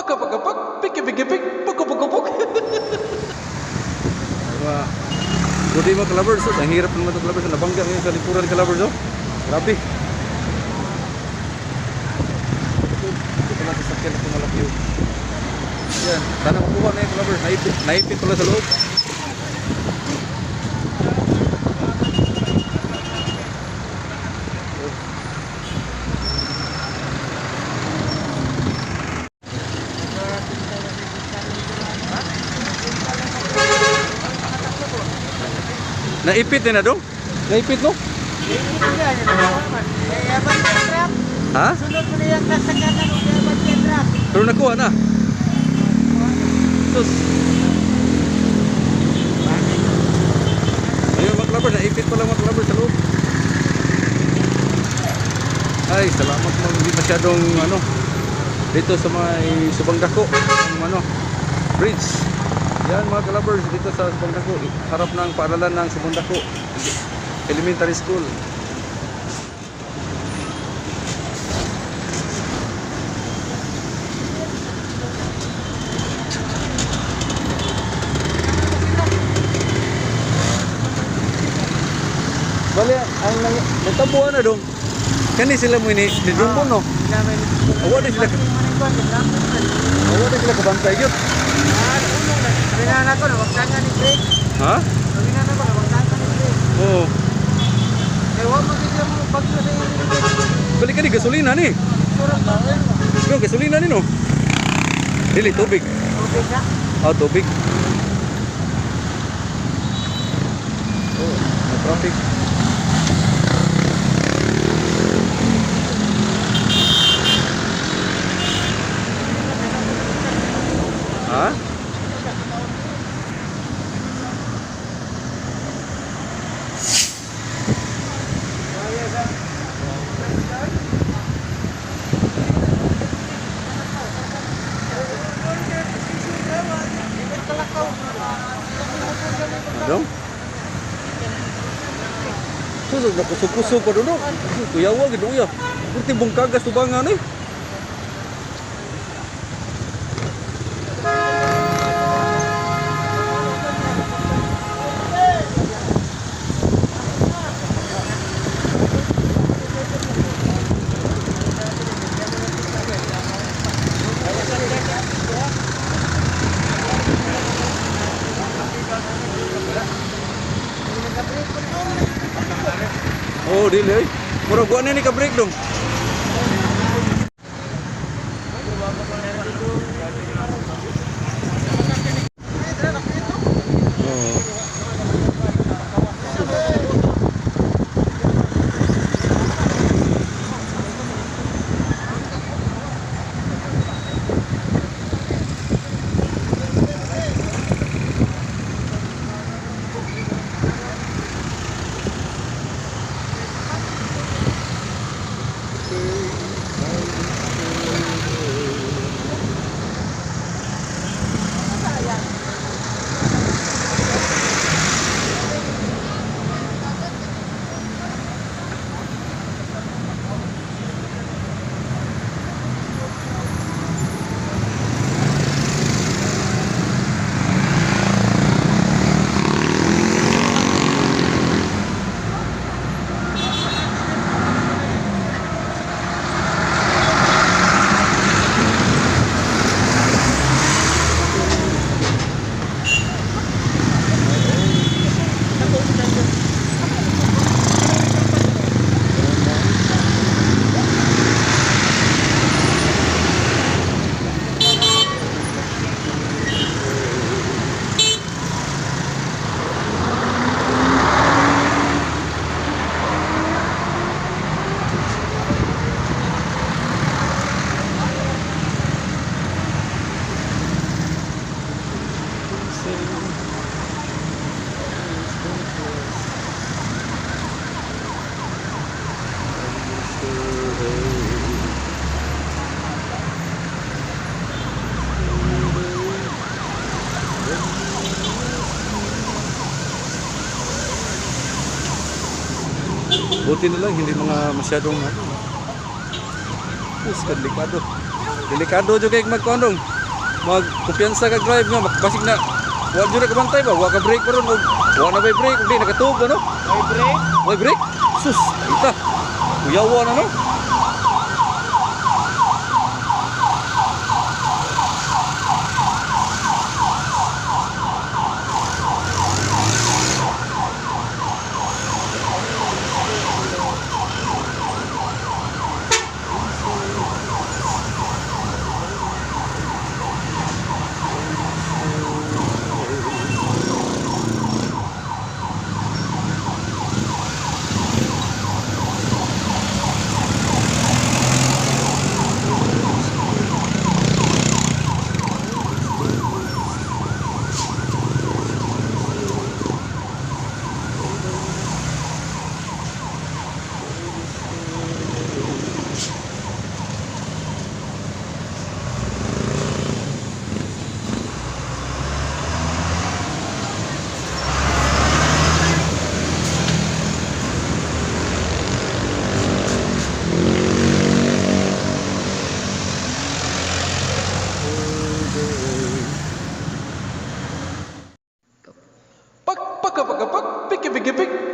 Pagkapak, piki-piki-pik, pukupukupuk. Diba? Good day mga kalabers. Ang hirap naman ito kalabers. Nabangga ngayon sa likuran kalabers. Grabe. Ito lang sasakyan ako malaki yun. Yan. Sana makuha na yung kalabers. Naipit pala sa loob. Naipit din na dong? Naipit no? Ha? Sunod mo na yung kasaganan ng yaman kendra. Pero nakuha na. Sus. Ayun mga klaber, naipit pala mga klaber sa loob. Ay, salamat mo. Hindi masyadong ano dito sa may Subang Dako ang bridge. Yan mga kalabers, dito sa Subang Dako, harap ng paaralan ng Subang Dako Elementary School. Bali, ang nagtabuhan na dong. Kani sila mo ini, di Dumbo no? Awa na sila kabantay yun. Pagkakana ko na wagtangan ni Greg. Ha? Pagkakana ko na wagtangan ni Greg. Oo. Eh, huwag magiging mo bagyo sa iyo. Balik ka ni gasolina ni. Surang ba? Yung gasolina ni no? Dili, tubig. Okay ka? Ah, tubig. Oh, may traffic. Ha? Dong? Susog na kusog-kusog pa doon. Kuyawa, gitu ya. Kurti bungkagas tubangan eh. Oh, dili eh. Murag buwan na ni ka-break dong. Buti na lang, hindi mga masyadong delikado. Delikado juga yung magkondong. magkumpiyansa ka drive nga basig na wa jud ka bantay ba wa ka brake karon og wa na bay brake di nakatug ano May break. way brake sus ita uyawa na no Pak, pak, pak, pak, pik, pik, pik.